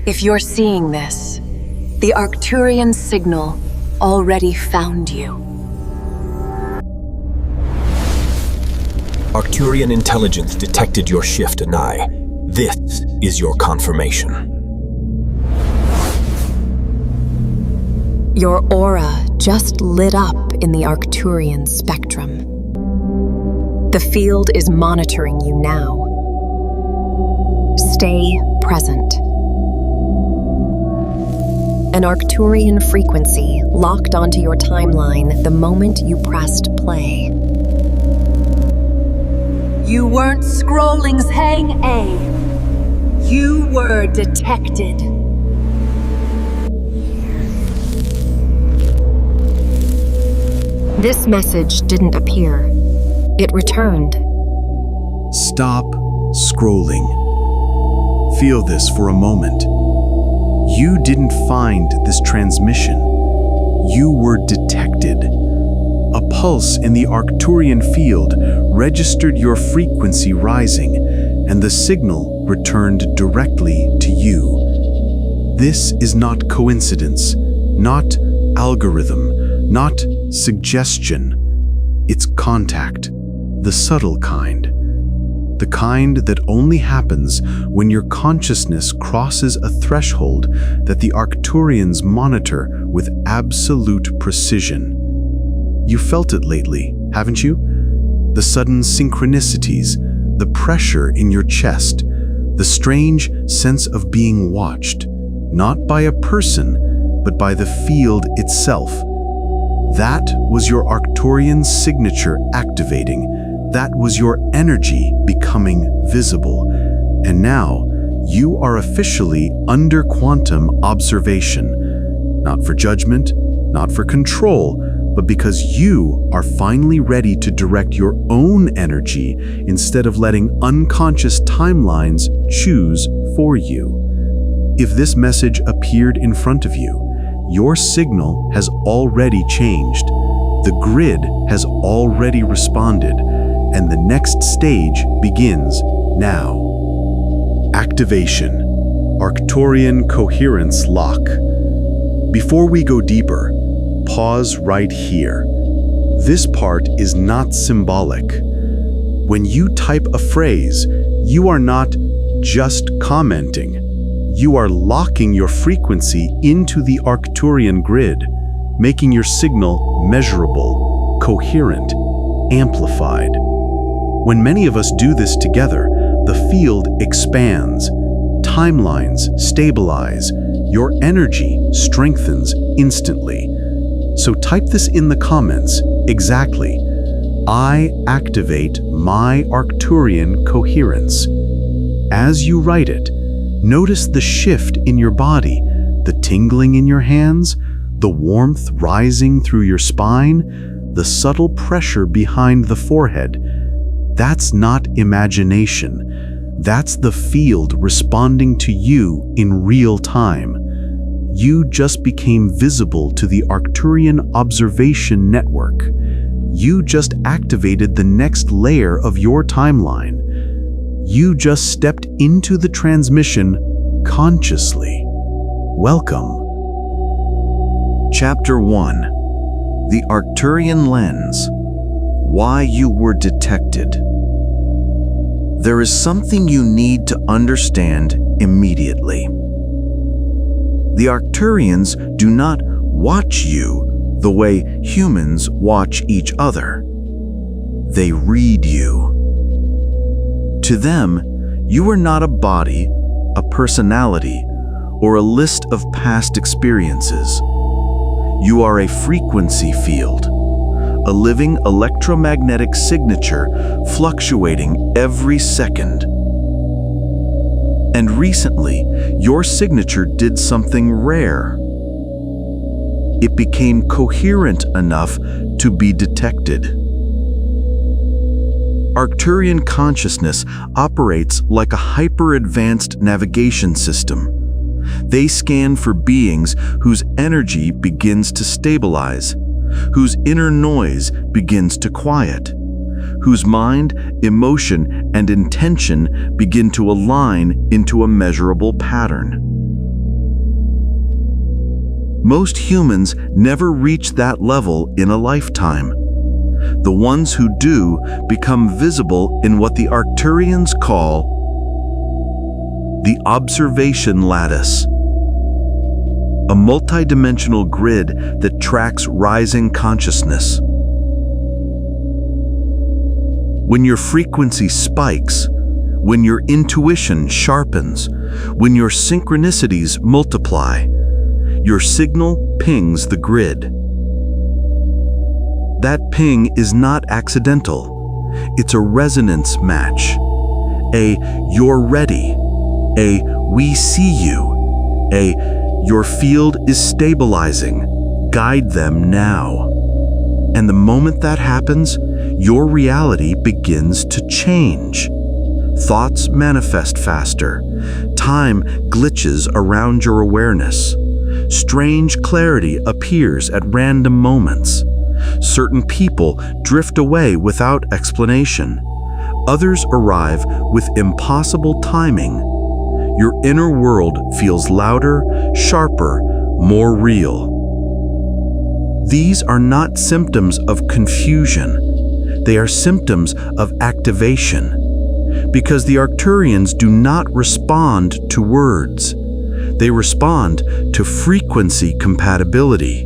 If you're seeing this, the Arcturian signal already found you. Arcturian intelligence detected your shift, Anai. This is your confirmation. Your aura just lit up in the Arcturian spectrum. The field is monitoring you now. Stay present. An Arcturian frequency locked onto your timeline the moment you pressed play. You weren't scrolling's hang A. You were detected. This message didn't appear. It returned. Stop scrolling. Feel this for a moment. You didn't find this transmission. You were detected. A pulse in the Arcturian field registered your frequency rising, and the signal returned directly to you. This is not coincidence, not algorithm, not suggestion. It's contact, the subtle kind. The kind that only happens when your consciousness crosses a threshold that the Arcturians monitor with absolute precision. You felt it lately, haven't you? The sudden synchronicities, the pressure in your chest, the strange sense of being watched, not by a person, but by the field itself. That was your Arcturian signature activating. That was your energy becoming visible. And now, you are officially under quantum observation. Not for judgment, not for control, but because you are finally ready to direct your own energy instead of letting unconscious timelines choose for you. If this message appeared in front of you, your signal has already changed. The grid has already responded. And the next stage begins now. Activation. Arcturian coherence lock. Before we go deeper, pause right here. This part is not symbolic. When you type a phrase, you are not just commenting. You are locking your frequency into the Arcturian grid, making your signal measurable, coherent, amplified. When many of us do this together, the field expands, timelines stabilize, your energy strengthens instantly. So type this in the comments exactly. I activate my Arcturian coherence. As you write it, notice the shift in your body, the tingling in your hands, the warmth rising through your spine, the subtle pressure behind the forehead. That's not imagination. That's the field responding to you in real time. You just became visible to the Arcturian Observation Network. You just activated the next layer of your timeline. You just stepped into the transmission consciously. Welcome. Chapter 1. The Arcturian Lens. Why you were detected. There is something you need to understand immediately. The Arcturians do not watch you the way humans watch each other. They read you. To them, you are not a body, a personality, or a list of past experiences. You are a frequency field, a living electromagnetic signature fluctuating every second. And recently, your signature did something rare. It became coherent enough to be detected. Arcturian consciousness operates like a hyper-advanced navigation system. They scan for beings whose energy begins to stabilize, whose inner noise begins to quiet, whose mind, emotion, and intention begin to align into a measurable pattern. Most humans never reach that level in a lifetime. The ones who do become visible in what the Arcturians call the observation lattice, a multidimensional grid that tracks rising consciousness. When your frequency spikes, when your intuition sharpens, when your synchronicities multiply, your signal pings the grid. That ping is not accidental. It's a resonance match. A "you're ready," a "we see you," a "your field is stabilizing, guide them now." And the moment that happens, your reality begins to change. Thoughts manifest faster. Time glitches around your awareness. Strange clarity appears at random moments. Certain people drift away without explanation. Others arrive with impossible timing. Your inner world feels louder, sharper, more real. These are not symptoms of confusion. They are symptoms of activation. Because the Arcturians do not respond to words. They respond to frequency compatibility.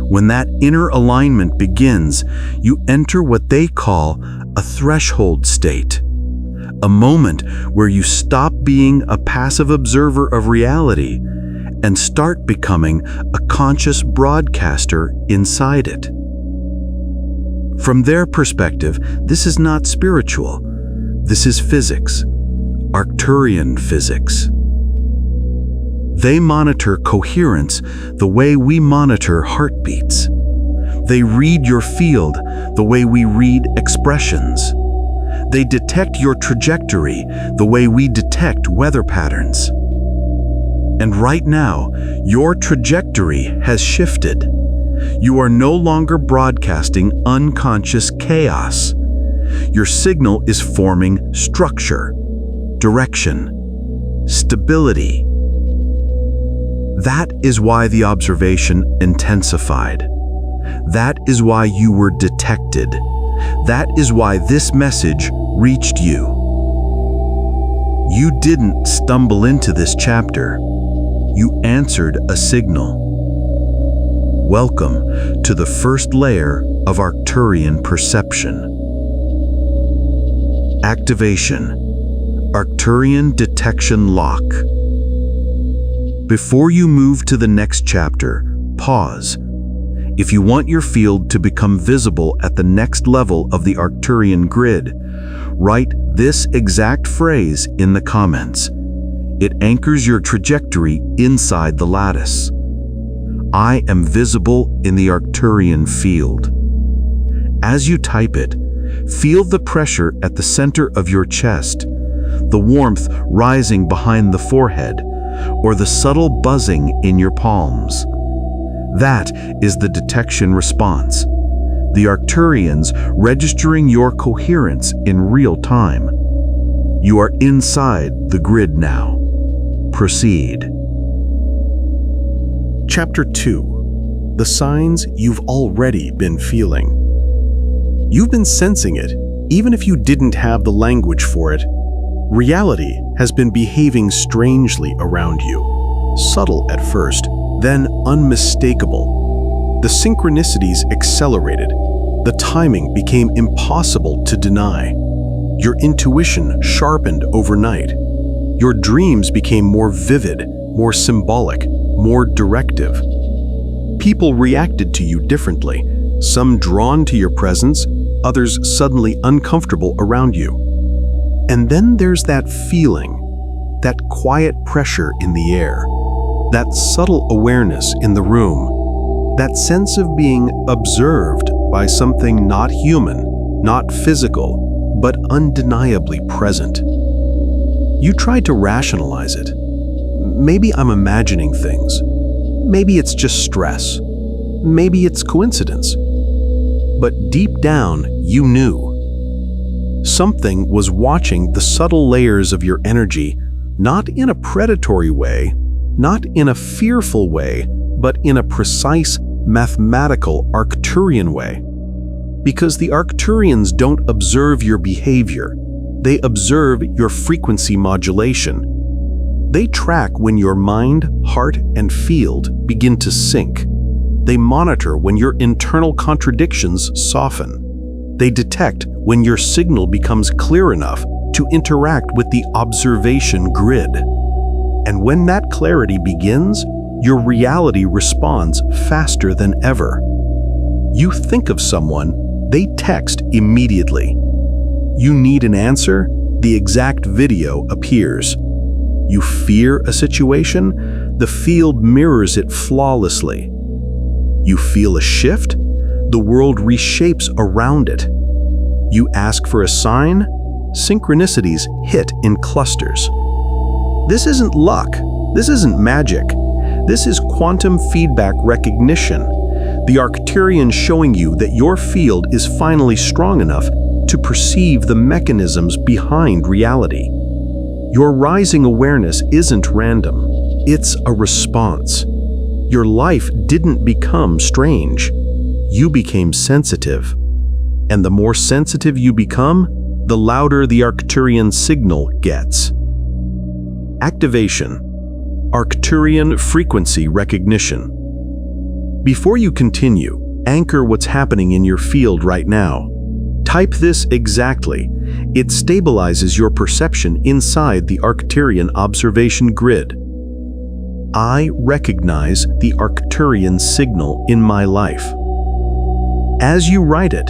When that inner alignment begins, you enter what they call a threshold state, a moment where you stop being a passive observer of reality and start becoming a conscious broadcaster inside it. From their perspective, this is not spiritual. This is physics, Arcturian physics. They monitor coherence the way we monitor heartbeats. They read your field the way we read expressions. They detect your trajectory the way we detect weather patterns. And right now, your trajectory has shifted. You are no longer broadcasting unconscious chaos. Your signal is forming structure, direction, stability. That is why the observation intensified. That is why you were detected. That is why this message reached you. You didn't stumble into this chapter. You answered a signal. Welcome to the first layer of Arcturian perception. Activation. Arcturian detection lock. Before you move to the next chapter, pause. If you want your field to become visible at the next level of the Arcturian grid, write this exact phrase in the comments. It anchors your trajectory inside the lattice. I am visible in the Arcturian field. As you type it, feel the pressure at the center of your chest, the warmth rising behind the forehead, or the subtle buzzing in your palms. That is the detection response. The Arcturians registering your coherence in real time. You are inside the grid now. Proceed. Chapter 2. The signs you've already been feeling. You've been sensing it, even if you didn't have the language for it. Reality has been behaving strangely around you. Subtle at first, then unmistakable. The synchronicities accelerated. The timing became impossible to deny. Your intuition sharpened overnight. Your dreams became more vivid, more symbolic, more directive. People reacted to you differently, some drawn to your presence, others suddenly uncomfortable around you. And then there's that feeling, that quiet pressure in the air, that subtle awareness in the room, that sense of being observed by something not human, not physical, but undeniably present. You tried to rationalize it. Maybe I'm imagining things. Maybe it's just stress. Maybe it's coincidence. But deep down, you knew. Something was watching the subtle layers of your energy, not in a predatory way, not in a fearful way, but in a precise, mathematical Arcturian way. Because the Arcturians don't observe your behavior, they observe your frequency modulation. They track when your mind, heart, and field begin to sync. They monitor when your internal contradictions soften. They detect when your signal becomes clear enough to interact with the observation grid. And when that clarity begins, your reality responds faster than ever. You think of someone, they text immediately. You need an answer, the exact video appears. You fear a situation, the field mirrors it flawlessly. You feel a shift, the world reshapes around it. You ask for a sign, synchronicities hit in clusters. This isn't luck, this isn't magic. This is quantum feedback recognition, the Arcturian showing you that your field is finally strong enough to perceive the mechanisms behind reality. Your rising awareness isn't random, it's a response. Your life didn't become strange, you became sensitive. And the more sensitive you become, the louder the Arcturian signal gets. Activation. Arcturian frequency recognition. Before you continue, anchor what's happening in your field right now. Type this exactly. It stabilizes your perception inside the Arcturian Observation Grid. I recognize the Arcturian signal in my life. As you write it,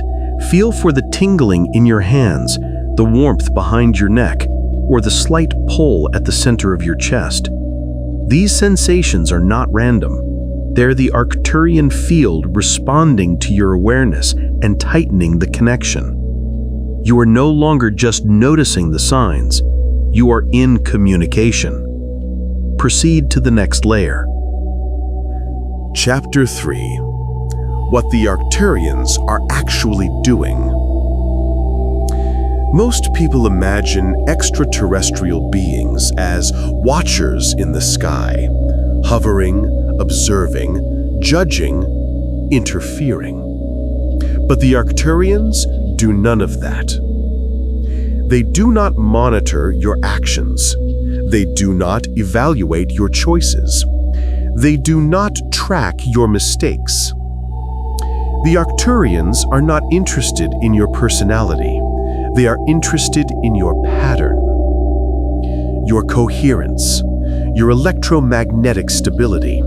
feel for the tingling in your hands, the warmth behind your neck, or the slight pull at the center of your chest. These sensations are not random. They're the Arcturian field responding to your awareness and tightening the connection. You are no longer just noticing the signs, you are in communication. Proceed to the next layer. Chapter 3. What the Arcturians are actually doing. Most people imagine extraterrestrial beings as watchers in the sky, hovering, observing, judging, interfering. But the Arcturians do none of that. They do not monitor your actions. They do not evaluate your choices. They do not track your mistakes. The Arcturians are not interested in your personality. They are interested in your pattern, your coherence, your electromagnetic stability,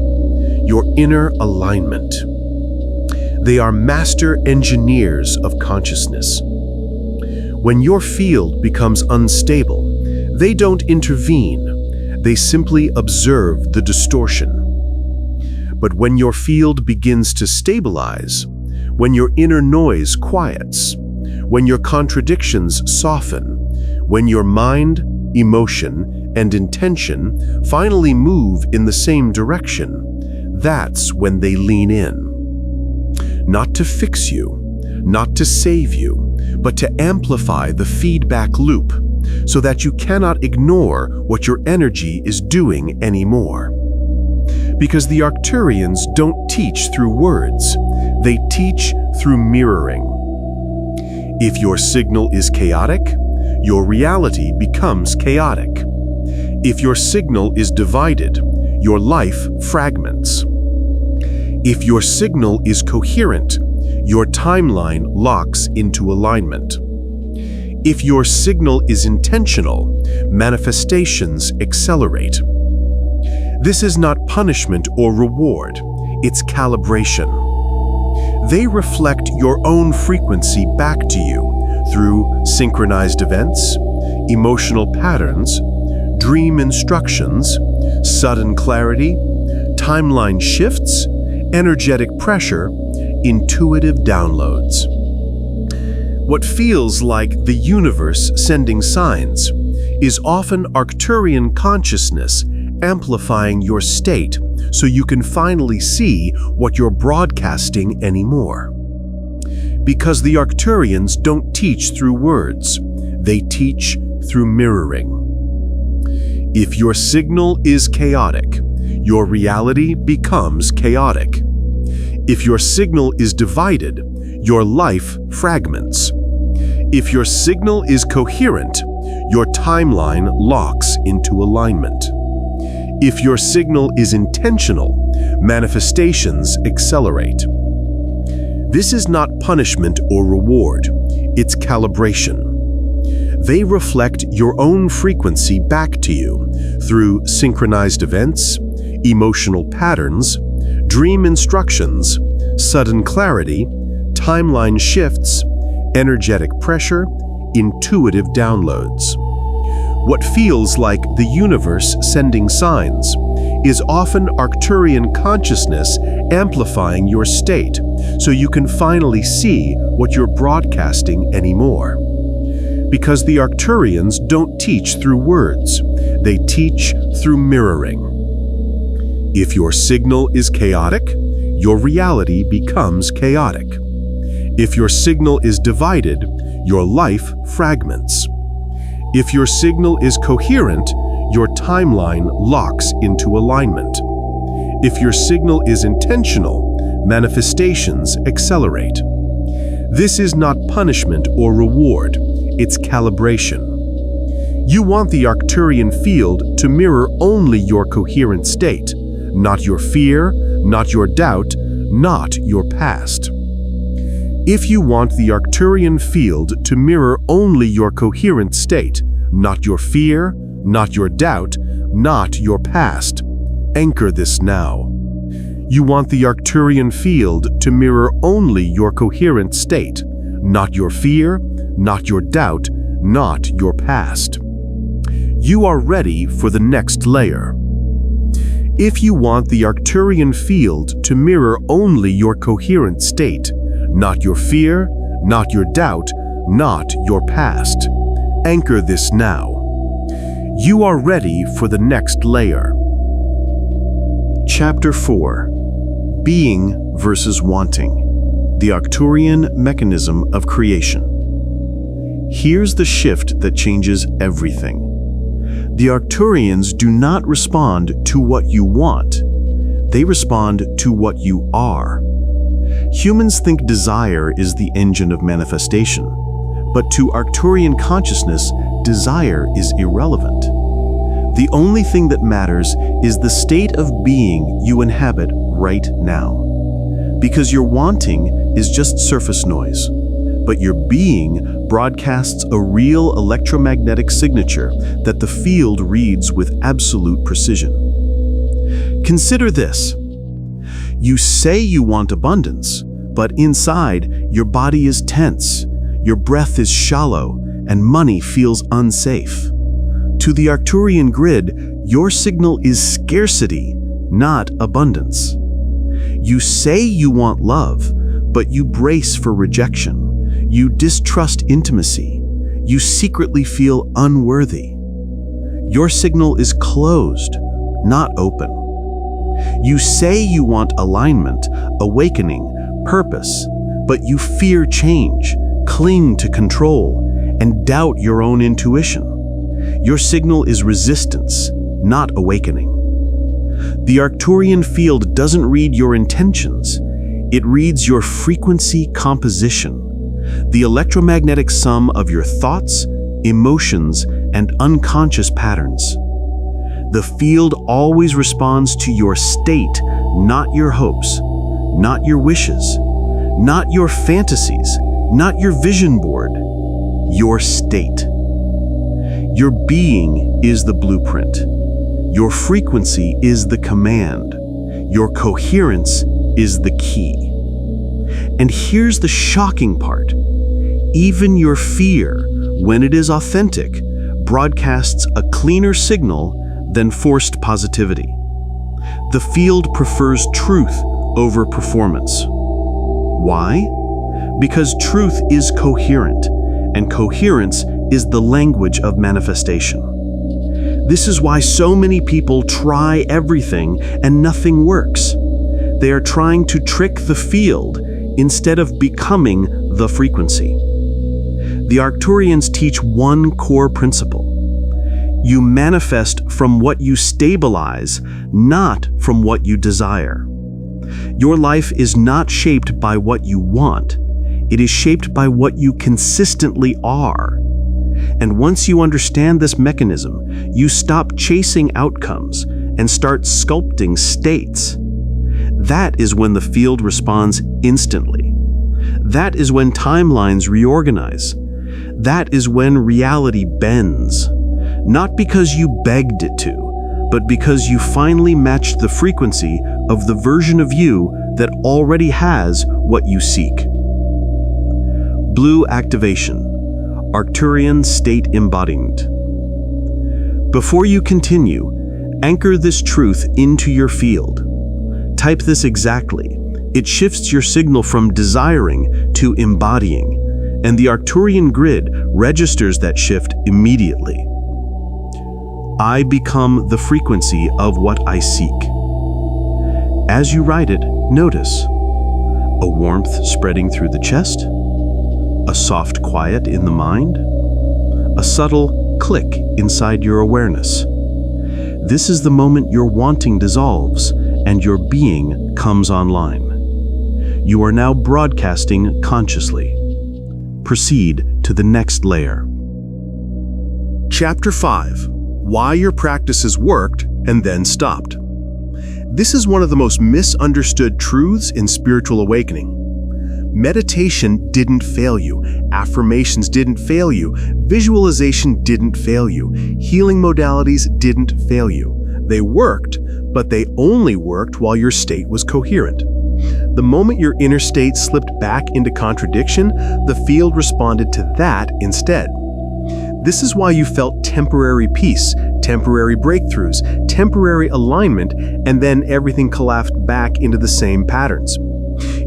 your inner alignment. They are master engineers of consciousness. When your field becomes unstable, they don't intervene. They simply observe the distortion. But when your field begins to stabilize, when your inner noise quiets, when your contradictions soften, when your mind, emotion, and intention finally move in the same direction, that's when they lean in. Not to fix you, not to save you, but to amplify the feedback loop so that you cannot ignore what your energy is doing anymore. Because the Arcturians don't teach through words, they teach through mirroring. If your signal is chaotic, your reality becomes chaotic. If your signal is divided, your life fragments. If your signal is coherent, your timeline locks into alignment. If your signal is intentional, manifestations accelerate. This is not punishment or reward, it's calibration. They reflect your own frequency back to you through synchronized events, emotional patterns, dream instructions, sudden clarity, timeline shifts, energetic pressure, intuitive downloads. What feels like the universe sending signs is often Arcturian consciousness amplifying your state so you can finally see what you're broadcasting anymore. Because the Arcturians don't teach through words, they teach through mirroring. If your signal is chaotic, your reality becomes chaotic. If your signal is divided, your life fragments. If your signal is coherent, your timeline locks into alignment. If your signal is intentional, manifestations accelerate. This is not punishment or reward, it's calibration. They reflect your own frequency back to you through synchronized events, emotional patterns, dream instructions, sudden clarity, timeline shifts, energetic pressure, intuitive downloads. What feels like the universe sending signs is often Arcturian consciousness amplifying your state so you can finally see what you're broadcasting anymore. Because the Arcturians don't teach through words, they teach through mirroring. If your signal is chaotic, your reality becomes chaotic. If your signal is divided, your life fragments. If your signal is coherent, your timeline locks into alignment. If your signal is intentional, manifestations accelerate. This is not punishment or reward, it's calibration. You want the Arcturian field to mirror only your coherent state, not your fear, not your doubt, not your past. If you want the Arcturian field to mirror only your coherent state, not your fear, not your doubt, not your past, anchor this now. You want the Arcturian field to mirror only your coherent state, not your fear, not your doubt, not your past. You are ready for the next layer. If you want the Arcturian field to mirror only your coherent state, not your fear, not your doubt, not your past, anchor this now. You are ready for the next layer. Chapter 4. Being versus wanting. The Arcturian mechanism of creation. Here's the shift that changes everything. The Arcturians do not respond to what you want. They respond to what you are. Humans think desire is the engine of manifestation, but to Arcturian consciousness, desire is irrelevant. The only thing that matters is the state of being you inhabit right now. Because your wanting is just surface noise, but your being broadcasts a real electromagnetic signature that the field reads with absolute precision. Consider this. You say you want abundance, but inside, your body is tense, your breath is shallow, and money feels unsafe. To the Arcturian grid, your signal is scarcity, not abundance. You say you want love, but you brace for rejection. You distrust intimacy. You secretly feel unworthy. Your signal is closed, not open. You say you want alignment, awakening, purpose, but you fear change, cling to control, and doubt your own intuition. Your signal is resistance, not awakening. The Arcturian field doesn't read your intentions. It reads your frequency composition, the electromagnetic sum of your thoughts, emotions, and unconscious patterns. The field always responds to your state, not your hopes, not your wishes, not your fantasies, not your vision board, your state. Your being is the blueprint. Your frequency is the command. Your coherence is the key. And here's the shocking part. Even your fear, when it is authentic, broadcasts a cleaner signal than forced positivity. The field prefers truth over performance. Why? Because truth is coherent, and coherence is the language of manifestation. This is why so many people try everything and nothing works. They are trying to trick the field instead of becoming the frequency. The Arcturians teach one core principle. You manifest from what you stabilize, not from what you desire. Your life is not shaped by what you want. It is shaped by what you consistently are. And once you understand this mechanism, you stop chasing outcomes and start sculpting states. That is when the field responds instantly. That is when timelines reorganize. That is when reality bends. Not because you begged it to, but because you finally matched the frequency of the version of you that already has what you seek. Blue activation, Arcturian state embodiment. Before you continue, anchor this truth into your field. Type this exactly. It shifts your signal from desiring to embodying, and the Arcturian grid registers that shift immediately. I become the frequency of what I seek. As you write it, notice a warmth spreading through the chest, a soft quiet in the mind, a subtle click inside your awareness. This is the moment your wanting dissolves and your being comes online. You are now broadcasting consciously. Proceed to the next layer. Chapter 5. Why your practices worked and then stopped. This is one of the most misunderstood truths in spiritual awakening. Meditation didn't fail you. Affirmations didn't fail you. Visualization didn't fail you. Healing modalities didn't fail you. They worked, but they only worked while your state was coherent. The moment your inner state slipped back into contradiction, the field responded to that instead. This is why you felt temporary peace, temporary breakthroughs, temporary alignment, and then everything collapsed back into the same patterns.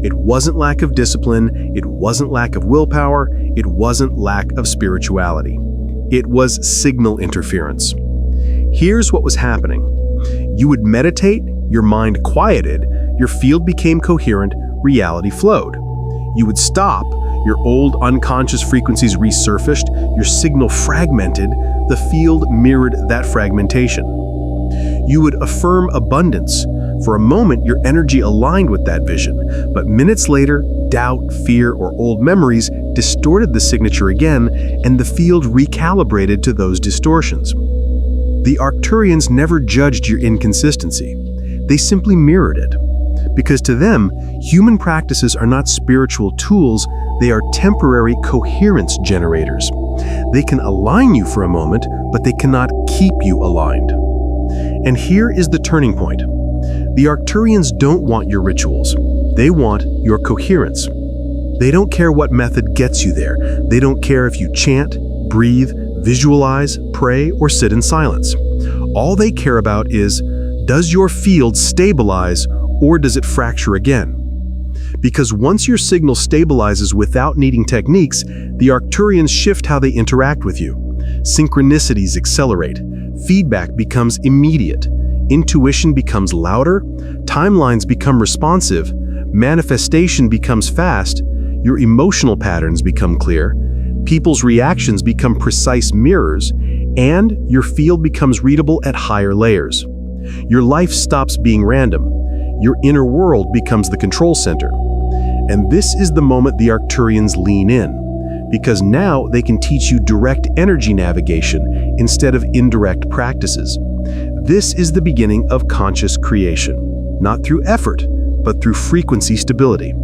It wasn't lack of discipline, it wasn't lack of willpower, it wasn't lack of spirituality. It was signal interference. Here's what was happening. You would meditate, your mind quieted, your field became coherent, reality flowed. You would stop, your old unconscious frequencies resurfaced, your signal fragmented, the field mirrored that fragmentation. You would affirm abundance. For a moment, your energy aligned with that vision, but minutes later, doubt, fear, or old memories distorted the signature again, and the field recalibrated to those distortions. The Arcturians never judged your inconsistency. They simply mirrored it. Because to them, human practices are not spiritual tools, they are temporary coherence generators. They can align you for a moment, but they cannot keep you aligned. And here is the turning point. The Arcturians don't want your rituals. They want your coherence. They don't care what method gets you there. They don't care if you chant, breathe, visualize, pray, or sit in silence. All they care about is, does your field stabilize or does it fracture again? Because once your signal stabilizes without needing techniques, the Arcturians shift how they interact with you. Synchronicities accelerate. Feedback becomes immediate. Intuition becomes louder. Timelines become responsive. Manifestation becomes fast. Your emotional patterns become clear. People's reactions become precise mirrors. And your field becomes readable at higher layers. Your life stops being random. Your inner world becomes the control center. And this is the moment the Arcturians lean in, because now they can teach you direct energy navigation instead of indirect practices. This is the beginning of conscious creation, not through effort, but through frequency stability.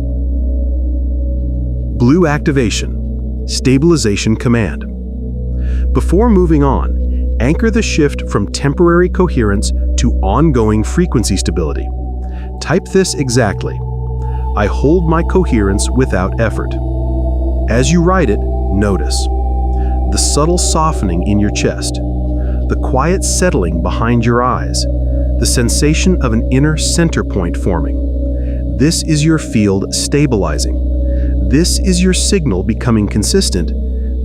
Blue activation, stabilization command. Before moving on, anchor the shift from temporary coherence to ongoing frequency stability. Type this exactly. I hold my coherence without effort. As you write it, notice the subtle softening in your chest, the quiet settling behind your eyes, the sensation of an inner center point forming. This is your field stabilizing. This is your signal becoming consistent.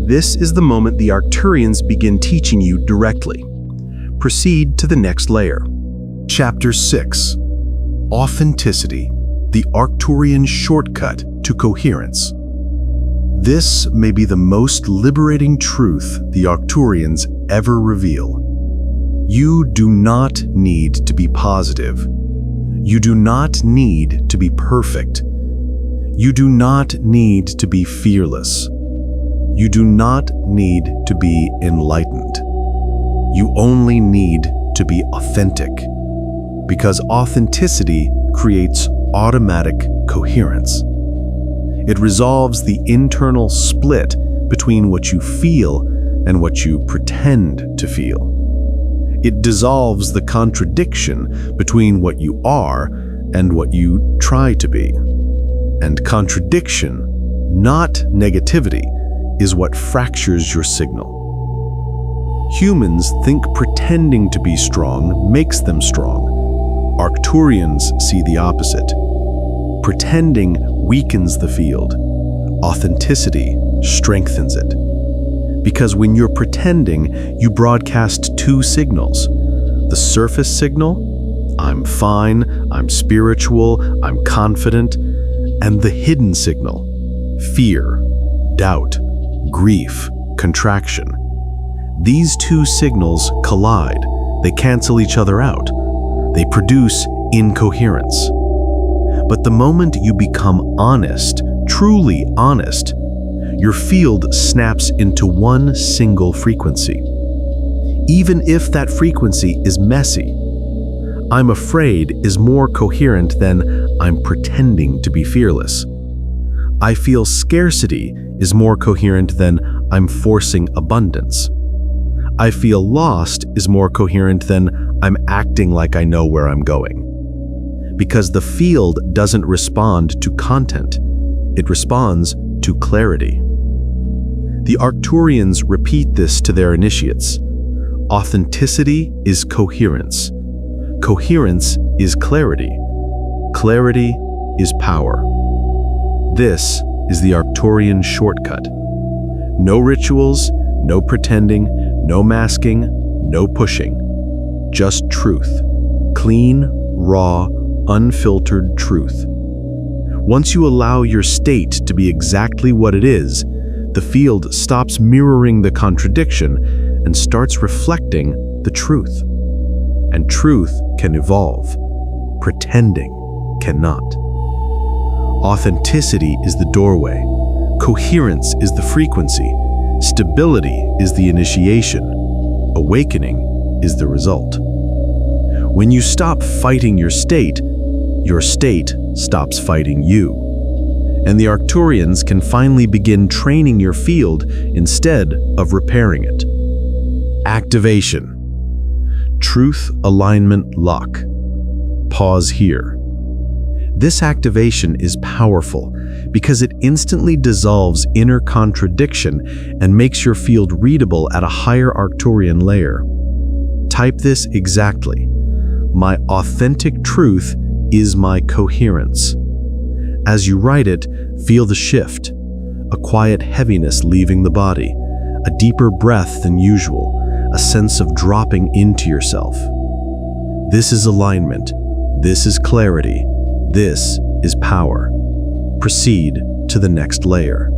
This is the moment the Arcturians begin teaching you directly. Proceed to the next layer. Chapter 6. Authenticity, the Arcturian shortcut to coherence. This may be the most liberating truth the Arcturians ever reveal. You do not need to be positive. You do not need to be perfect. You do not need to be fearless. You do not need to be enlightened. You only need to be authentic, because authenticity creates automatic coherence. It resolves the internal split between what you feel and what you pretend to feel. It dissolves the contradiction between what you are and what you try to be. And contradiction, not negativity, is what fractures your signal. Humans think pretending to be strong makes them strong. Arcturians see the opposite. Pretending weakens the field. Authenticity strengthens it. Because when you're pretending, you broadcast two signals. The surface signal, I'm fine, I'm spiritual, I'm confident, and the hidden signal, fear, doubt, grief, contraction. These two signals collide. They cancel each other out. They produce incoherence. But the moment you become honest, truly honest, your field snaps into one single frequency. Even if that frequency is messy, I'm afraid is more coherent than I'm pretending to be fearless. I feel scarcity is more coherent than I'm forcing abundance. I feel lost is more coherent than I'm acting like I know where I'm going. Because the field doesn't respond to content, it responds to clarity. The Arcturians repeat this to their initiates. Authenticity is coherence. Coherence is clarity. Clarity is power. This is the Arcturian shortcut. No rituals, no pretending, no masking, no pushing. Just truth. Clean, raw, unfiltered truth. Once you allow your state to be exactly what it is, the field stops mirroring the contradiction and starts reflecting the truth. And truth can evolve. Pretending cannot. Authenticity is the doorway. Coherence is the frequency. Stability is the initiation. Awakening is the result. When you stop fighting your state stops fighting you. And the Arcturians can finally begin training your field instead of repairing it. Activation. Truth alignment lock. Pause here. This activation is powerful because it instantly dissolves inner contradiction and makes your field readable at a higher Arcturian layer. Type this exactly. My authentic truth is my coherence. As you write it, feel the shift. A quiet heaviness leaving the body, a deeper breath than usual, a sense of dropping into yourself. This is alignment. This is clarity. This is power. Proceed to the next layer.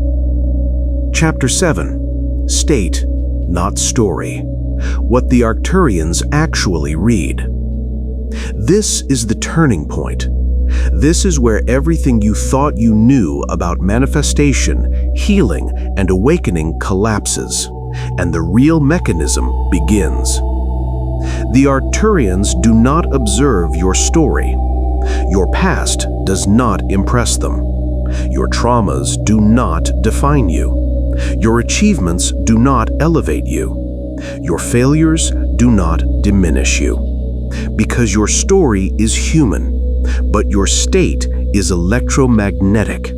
Chapter 7. State, not story. What the Arcturians actually read. This is the turning point. This is where everything you thought you knew about manifestation, healing, and awakening collapses, and the real mechanism begins. The Arcturians do not observe your story. Your past does not impress them. Your traumas do not define you. Your achievements do not elevate you. Your failures do not diminish you. Because your story is human, but your state is electromagnetic,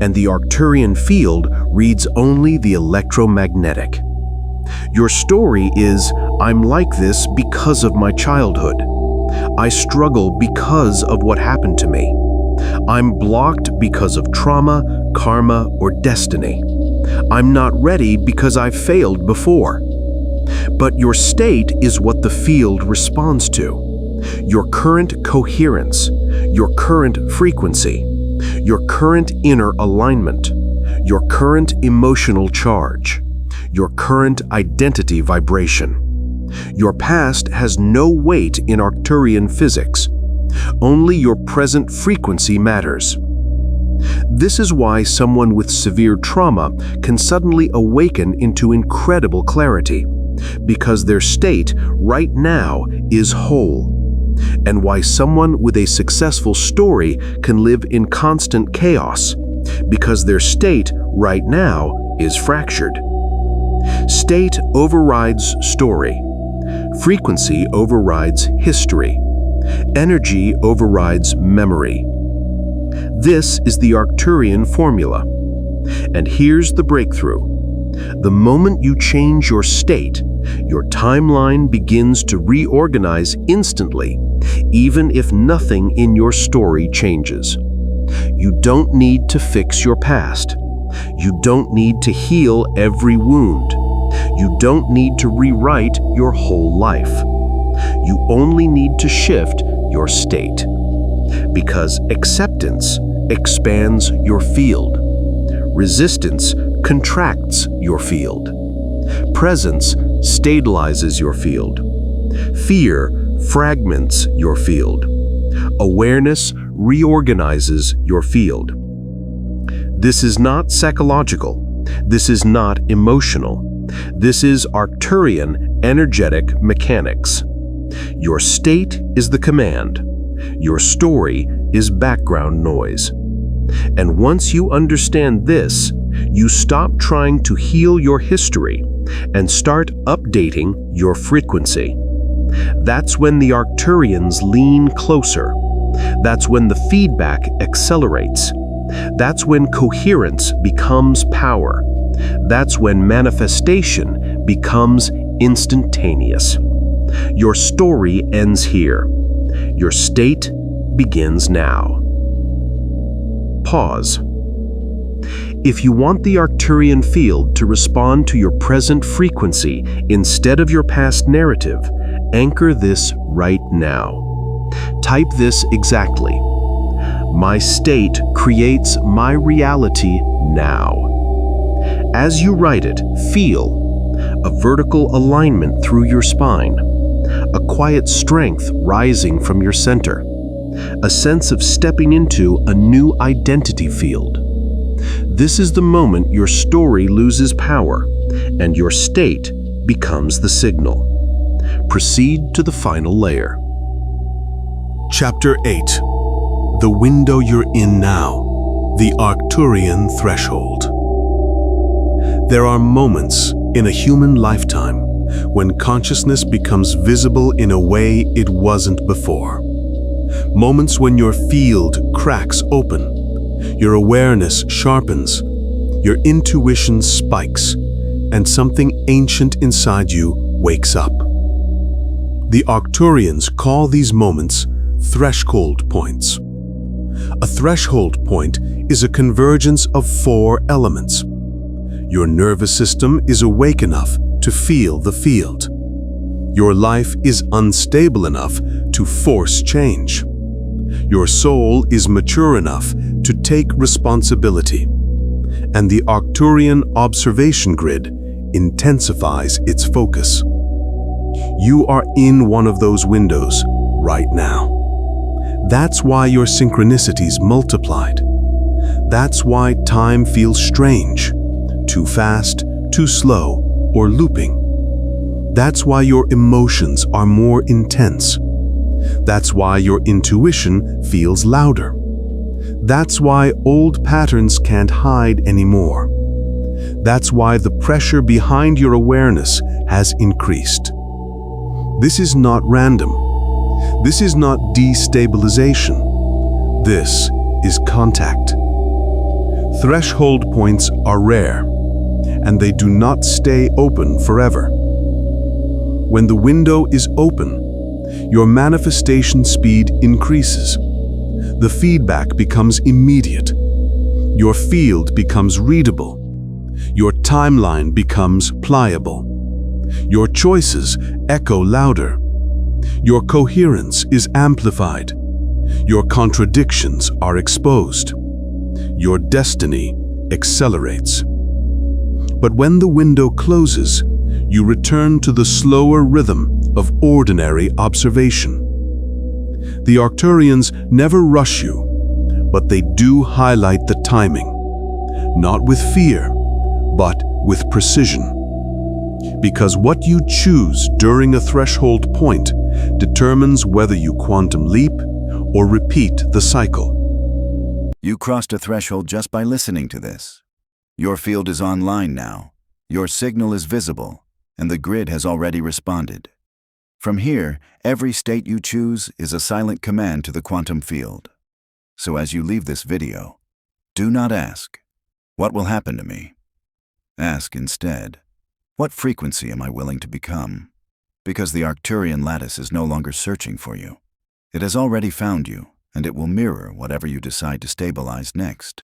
and the Arcturian field reads only the electromagnetic. Your story is, I'm like this because of my childhood. I struggle because of what happened to me. I'm blocked because of trauma, karma, or destiny. I'm not ready because I've failed before. But your state is what the field responds to. Your current coherence, your current frequency, your current inner alignment, your current emotional charge, your current identity vibration. Your past has no weight in Arcturian physics. Only your present frequency matters. This is why someone with severe trauma can suddenly awaken into incredible clarity, because their state right now is whole, and why someone with a successful story can live in constant chaos, because their state right now is fractured. State overrides story. Frequency overrides history. Energy overrides memory. This is the Arcturian formula. And here's the breakthrough. The moment you change your state, your timeline begins to reorganize instantly, even if nothing in your story changes. You don't need to fix your past. You don't need to heal every wound. You don't need to rewrite your whole life. You only need to shift your state. Because acceptance expands your field. Resistance contracts your field. Presence stabilizes your field. Fear fragments your field. Awareness reorganizes your field. This is not psychological. This is not emotional. This is Arcturian energetic mechanics. Your state is the command. Your story is background noise. And once you understand this, you stop trying to heal your history and start updating your frequency. That's when the Arcturians lean closer. That's when the feedback accelerates. That's when coherence becomes power. That's when manifestation becomes instantaneous. Your story ends here. Your state begins now. Pause. If you want the Arcturian field to respond to your present frequency instead of your past narrative, anchor this right now. Type this exactly. My state creates my reality now. As you write it, feel a vertical alignment through your spine, a quiet strength rising from your center, a sense of stepping into a new identity field. This is the moment your story loses power and your state becomes the signal. Proceed to the final layer. Chapter 8. The window you're in now. The Arcturian threshold. There are moments in a human lifetime when consciousness becomes visible in a way it wasn't before. Moments when your field cracks open, your awareness sharpens, your intuition spikes, and something ancient inside you wakes up. The Arcturians call these moments threshold points. A threshold point is a convergence of 4 elements. Your nervous system is awake enough to feel the field. Your life is unstable enough to force change. Your soul is mature enough to take responsibility. And the Arcturian Observation Grid intensifies its focus. You are in one of those windows right now. That's why your synchronicities multiplied. That's why time feels strange, too fast, too slow, or looping. That's why your emotions are more intense. That's why your intuition feels louder. That's why old patterns can't hide anymore. That's why the pressure behind your awareness has increased. This is not random. This is not destabilization. This is contact. Threshold points are rare, and they do not stay open forever. When the window is open, your manifestation speed increases. The feedback becomes immediate. Your field becomes readable. Your timeline becomes pliable. Your choices echo louder. Your coherence is amplified. Your contradictions are exposed. Your destiny accelerates. But when the window closes, you return to the slower rhythm of ordinary observation. The Arcturians never rush you, but they do highlight the timing, not with fear, but with precision. Because what you choose during a threshold point determines whether you quantum leap or repeat the cycle. You crossed a threshold just by listening to this. Your field is online now, your signal is visible, and the grid has already responded. From here, every state you choose is a silent command to the quantum field. So as you leave this video, do not ask, "What will happen to me?" Ask instead, "What frequency am I willing to become?" Because the Arcturian lattice is no longer searching for you. It has already found you, and it will mirror whatever you decide to stabilize next.